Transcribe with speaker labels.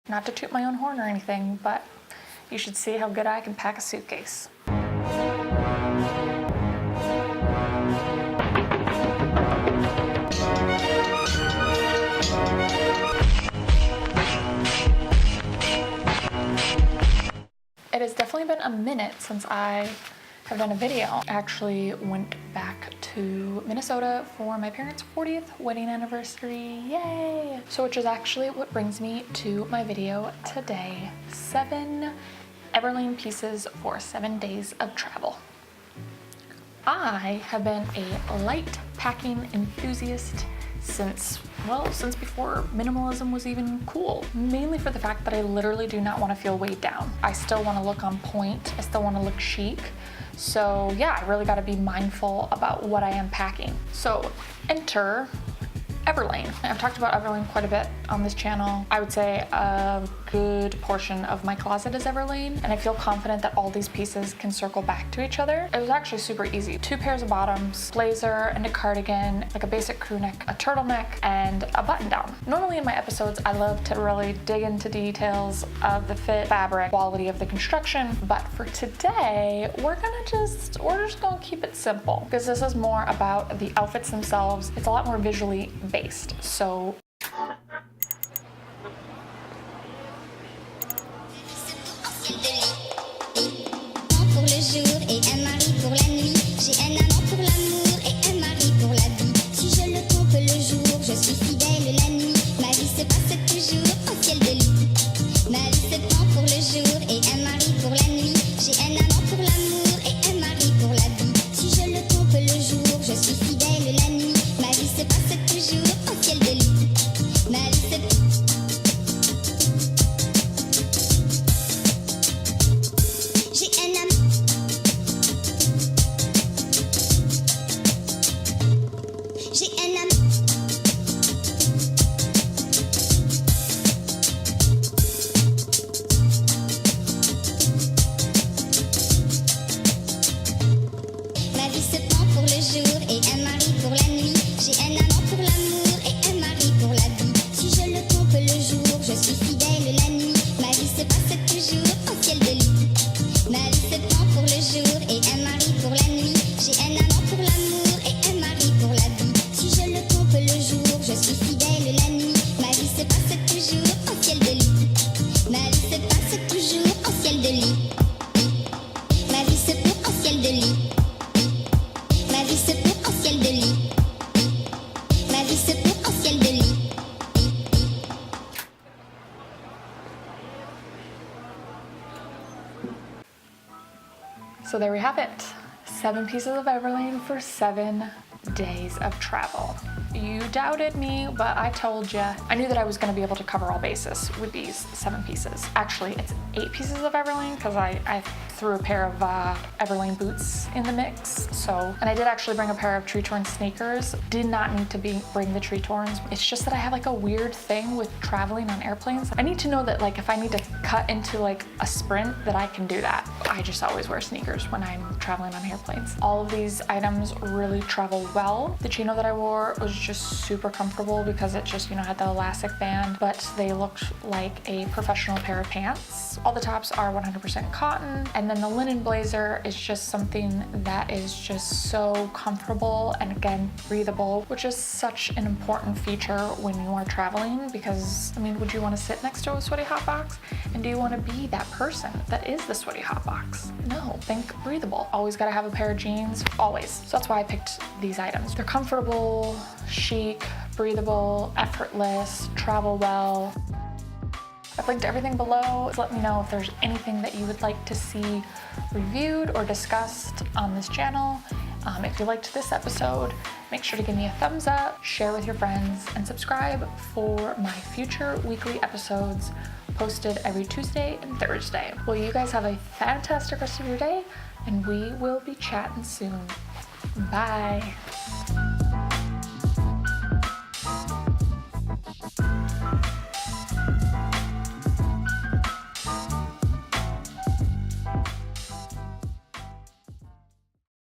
Speaker 1: Not to toot my own horn or anything, but you should see how good I can pack a suitcase. It has definitely been a minute since I have done a video. I actually went back to Minnesota for my parents' 40th wedding anniversary, yay! So which is actually what brings me to my video today. 7 Everlane pieces for 7 days of travel. I have been a light packing enthusiast since before minimalism was even cool. Mainly for the fact that I literally do not want to feel weighed down. I still want to look on point. I still want to look chic. So yeah, I really got to be mindful about what I am packing. So enter Everlane. I've talked about Everlane quite a bit on this channel. I would say a good portion of my closet is Everlane, and I feel confident that all these pieces can circle back to each other. It was actually super easy. 2 pairs of bottoms, blazer and a cardigan, like a basic crew neck, a turtleneck, and a button down. Normally in my episodes, I love to really dig into details of the fit, fabric, quality of the construction, but for today, we're just gonna keep it simple because this is more about the outfits themselves. It's a lot more visually based. So
Speaker 2: pour le jour et un mari pour la nuit. J'ai un amant pour l'amour et un mari pour la vie. Si je le trompe le jour, je suis fidèle la nuit. Ma vie se passe toujours au ciel de lit. Ma vie se prend pour le jour et un mari pour la nuit. J'ai un amant pour l'amour et un mari pour la vie. Si je le trompe le jour, je suis fidèle la nuit. Ma vie se passe toujours au ciel de lit. Ma vie se J'ai un amant. J'ai un amant. Ma vie se prend pour le jour et un mari pour la nuit. J'ai un amant pour l'amour et un mari pour la vie. Si je le trompe le jour, je suis fidèle la nuit. Ma vie se passe toujours au ciel de lit. Ma vie se prend pour le jour et un mari pour la nuit. J'ai un amant pour l'amour et un mari pour la vie. Si je le trompe le jour, je suis fidèle la nuit. Ma vie se passe toujours au ciel de lit. Ma vie se passe toujours au ciel de lit. Ma vie se prend au ciel de lit. Ma vie se prend au ciel de lit. Ma vie se prend au ciel de lit.
Speaker 1: So there we have it. 7 pieces of Everlane for 7 days of travel. You doubted me, but I told you. I knew that I was going to be able to cover all bases with these 7 pieces. Actually, it's 8 pieces of Everlane because I threw a pair of Everlane boots in the mix. And I did actually bring a pair of tree torn sneakers. Did not need to bring the tree torns. It's just that I have like a weird thing with traveling on airplanes. I need to know that like if I need to cut into like a sprint that I can do that. I just always wear sneakers when I'm traveling on airplanes. All of these items really travel well. The chino that I wore was just super comfortable because it just, had the elastic band, but they looked like a professional pair of pants. All the tops are 100% cotton, and then the linen blazer is just something that is just so comfortable and again, breathable, which is such an important feature when you are traveling because, would you want to sit next to a sweaty hot box? And do you want to be that person that is the sweaty hot box? No, think breathable. Always gotta have a pair of jeans, always. So that's why I picked these items. They're comfortable, chic, breathable, effortless, travel well. I've linked everything below. So let me know if there's anything that you would like to see reviewed or discussed on this channel. If you liked this episode, make sure to give me a thumbs up, share with your friends, and subscribe for my future weekly episodes posted every Tuesday and Thursday. Well, you guys have a fantastic rest of your day, and we will be chatting soon. Bye.